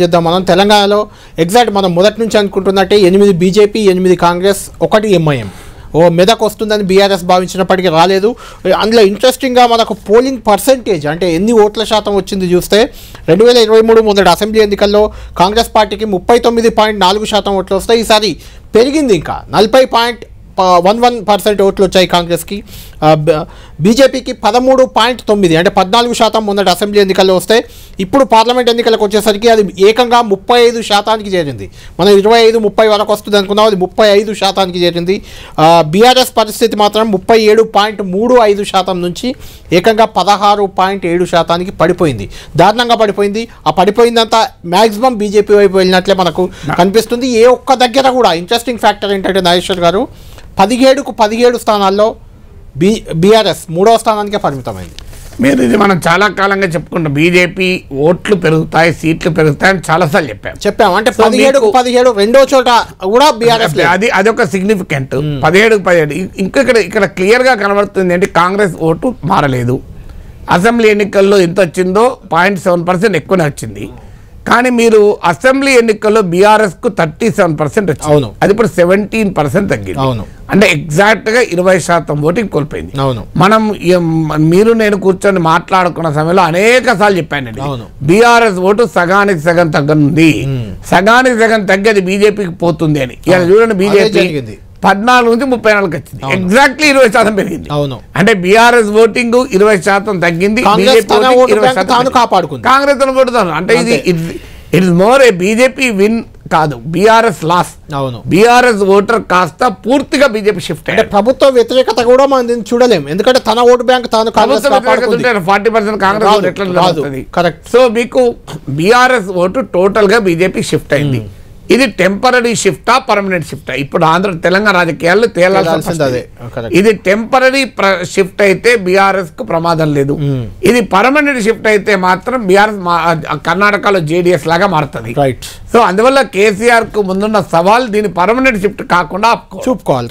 చేద్దాం మనం తెలంగాణలో ఎగ్జాక్ట్ మనం మొదటి నుంచి అనుకుంటున్నట్టే 8 బీజేపీ 8 కాంగ్రెస్ 1 ఎంఐఎం ఓ మెదక్ వస్తుందని బీఆర్ఎస్ భావించినప్పటికీ రాలేదు. అందులో ఇంట్రెస్టింగ్గా మనకు పోలింగ్ పర్సెంటేజ్ అంటే ఎన్ని ఓట్ల శాతం వచ్చింది చూస్తే 2023 మొదటి అసెంబ్లీ ఎన్నికల్లో కాంగ్రెస్ పార్టీకి 39.4% ఓట్లు వస్తాయి. ఈసారి పెరిగింది, ఇంకా 40.11% ఓట్లు వచ్చాయి కాంగ్రెస్కి. బీజేపీకి 13.9 అంటే 14% మొన్నటి అసెంబ్లీ ఎన్నికల్లో వస్తే ఇప్పుడు పార్లమెంట్ ఎన్నికలకు వచ్చేసరికి అది ఏకంగా 35% చేరింది. మనం 25-30 వరకు వస్తుంది అనుకున్నాం, అది 35% చేరింది. బీఆర్ఎస్ పరిస్థితి మాత్రం 37.35% నుంచి ఏకంగా 16.7% పడిపోయింది. దారుణంగా పడిపోయింది. ఆ పడిపోయిందంతా మ్యాక్సిమం బీజేపీ వైపు వెళ్ళినట్లే మనకు కనిపిస్తుంది. ఏ ఒక్క దగ్గర కూడా ఇంట్రెస్టింగ్ ఫ్యాక్టర్ ఏంటంటే నాగేశ్వర్ గారు 17కు 17 స్థానాల్లో బీఆర్ఎస్ 3వ స్థానానికే పరిమితమైంది. మీరు ఇది మనం చాలా కాలంగా చెప్పుకుంటాం, బీజేపీ ఓట్లు పెరుగుతాయి, సీట్లు పెరుగుతాయని చాలాసార్లు చెప్పాము. అంటే 17కు 17 రెండో చోట కూడా బీఆర్ఎస్ అది ఒక సిగ్నిఫికెంట్. 17కు 17 ఇక్కడ క్లియర్గా కనబడుతుంది అంటే కాంగ్రెస్ ఓటు మారలేదు. అసెంబ్లీ ఎన్నికల్లో ఎంత వచ్చిందో 0.7% ఎక్కువనే వచ్చింది. కానీ మీరు అసెంబ్లీ ఎన్నికల్లో బీఆర్ఎస్కు 37% వచ్చింది, అది ఇప్పుడు 17% తగ్గింది. అంటే ఎగ్జాక్ట్గా 20% ఓటింగ్ కోల్పోయింది. మనం మీరు నేను కూర్చొని మాట్లాడుకున్న సమయంలో అనేక సార్లు చెప్పానండి, బీఆర్ఎస్ ఓటు సగానికి సగం తగ్గనుంది, సగానికి సగం తగ్గది బీజేపీకి పోతుంది అని. ఇలా చూడండి, బీజేపీ 14 నుంచి 34 వచ్చింది, ఎగ్జాక్ట్లీ 20% పెరిగింది. అంటే బీఆర్ఎస్ ఓటింగ్ 20% తగ్గింది, కాంగ్రెస్ అంటే ఇది it is more A BJP win కాదు, బీఆర్ఎస్ లాస్. బీఆర్ఎస్ ఓటర్ కాస్త పూర్తిగా బీజేపీ షిఫ్ట్ అంటే ప్రభుత్వ వ్యతిరేకత కూడా మనం దీన్ని చూడలేము, ఎందుకంటే తన ఓటు బ్యాంక్ తాను 40% కాంగ్రెస్ ఎట్లా. సో మీకు బీఆర్ఎస్ ఓటు టోటల్ గా బీజేపీ షిఫ్ట్ అయింది. ఇది టెంపరీ షిఫ్టా పర్మనెంట్ షిఫ్టా? ఇప్పుడు తెలంగాణ రాజకీయాల్లో తేలాల్సింది. ఇది టెంపరీ షిఫ్ట్ అయితే బీఆర్ఎస్ కు ప్రమాదం లేదు. ఇది పర్మనెంట్ షిఫ్ట్ అయితే మాత్రం బీఆర్ఎస్ కర్ణాటకలో జేడీఎస్ లాగా మారుతుంది. సో అందువల్ల కేసీఆర్ కు ముందున్న సవాల్ దీని పర్మనెంట్ షిఫ్ట్ కాకుండా చూపుకోవాలి.